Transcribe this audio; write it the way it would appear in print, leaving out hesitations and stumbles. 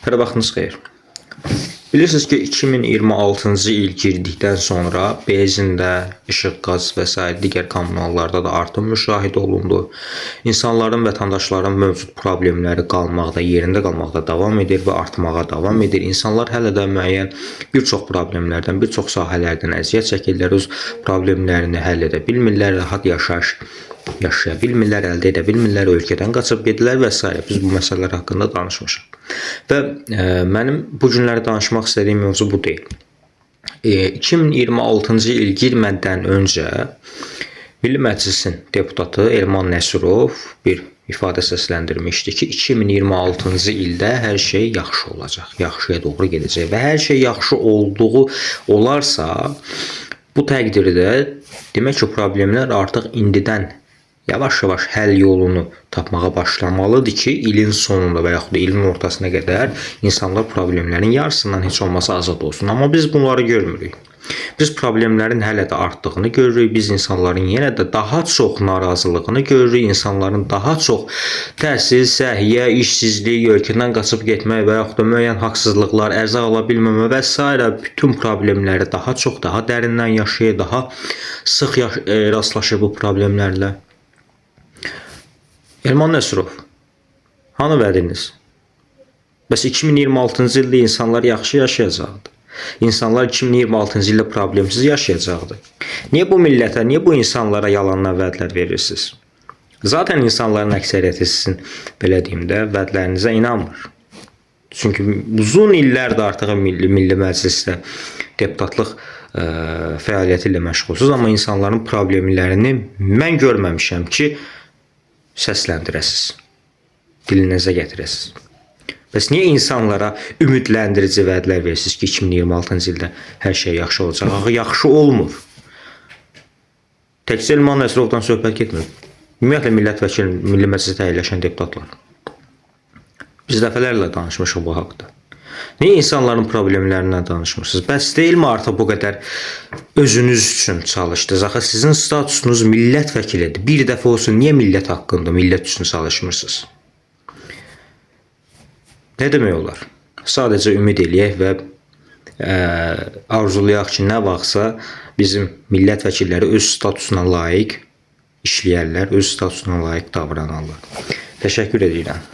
Hər vaxtınız xeyir. Bilirsiniz ki 2026-cı il girdikdən sonra benzində, işıq, qaz və s. digər kommunallarda da artım müşahidə olundu. İnsanların, vətəndaşların mövcud problemləri qalmaqda, yerində qalmaqda davam edir və artmağa davam edir. İnsanlar hələ də müəyyən bir çox problemlərdən, bir çox sahələrdən əziyyət çəkirlər, öz problemlərini həll edə bilmirlər, rahat yaşaya bilmirlər, əldə edə bilmirlər, ölkədən qaçıb gedirlər və s. Biz bu məsələlər haqqında danışmışıq. Və mənim bu günləri danışmaq istədiyim mövzu bu deyil. 2026-cı il girmədən öncə Milli Məclisin deputatı Elman Nəsrov bir ifadə səsləndirmişdi ki, 2026-cı ildə hər şey yaxşı olacaq, yaxşıya doğru gedəcək və hər şey yaxşı olduğu olarsa, bu təqdirdə demək ki, problemlər artıq indidən yavaş-yavaş həll yolunu tapmağa başlamalıdır ki, ilin sonunda və yaxud da ilin ortasına qədər insanlar problemlərin yarısından heç olmasa azad olsun. Amma biz bunları görmürük. Biz problemlərin hələ də artdığını görürük. Biz insanların yenə də daha çox narazılığını görürük. İnsanların daha çox təhsil, səhiyyə, işsizlik, ölkədən qaçıb getmək və yaxud da müəyyən haqsızlıqlar, ərzaq ala bilməmə və s. bütün problemləri daha çox, daha dərindən yaşayır, daha sıx rastlaşır bu problemlərlə. Elman Nəsrov, hanı vədiniz? Bəs 2026-cı ildə insanlar yaxşı yaşayacaqdı. İnsanlar 2026-cı ildə problemsiz yaşayacaqdı. Niyə bu millətə, niyə bu insanlara yalandan vədlər verirsiniz? Zaten insanların əksəriyyəti sizin, belə deyim də, vədlərinizə inanmır. Çünki uzun illərdir artıq Milli Məclisdə deputatlıq fəaliyyəti ilə məşğulsuz, amma insanların problemlərini mən görməmişəm ki, səsləndirəsiz, dilinizə gətirəsiz. Bəs niyə insanlara ümidləndirici vədlər verirsiniz ki, 2026-cı ildə hər şey yaxşı olacaq? Axı yaxşı olmur. Təkcə Elman Nəsrovdan söhbət getmir. Ümumiyyətlə, millət vəkili, Milli Məclisdə əyləşən deputatlar. Biz dəfələrlə danışmışıq bu haqda. Niyə insanların problemlərindən danışmırsınız? Bəs deyilmi artıq bu qədər özünüz üçün çalışdınız? Axı sizin statusunuz millət vəkilidir. Bir dəfə olsun, niyə millət haqqında, millət üçün çalışmırsınız? Nə demək olar? Sadəcə ümid eləyək və arzulayaq ki, nə vaxtsa bizim millət vəkilləri öz statusuna layiq işləyərlər, öz statusuna layiq davranarlar. Təşəkkür edirəm.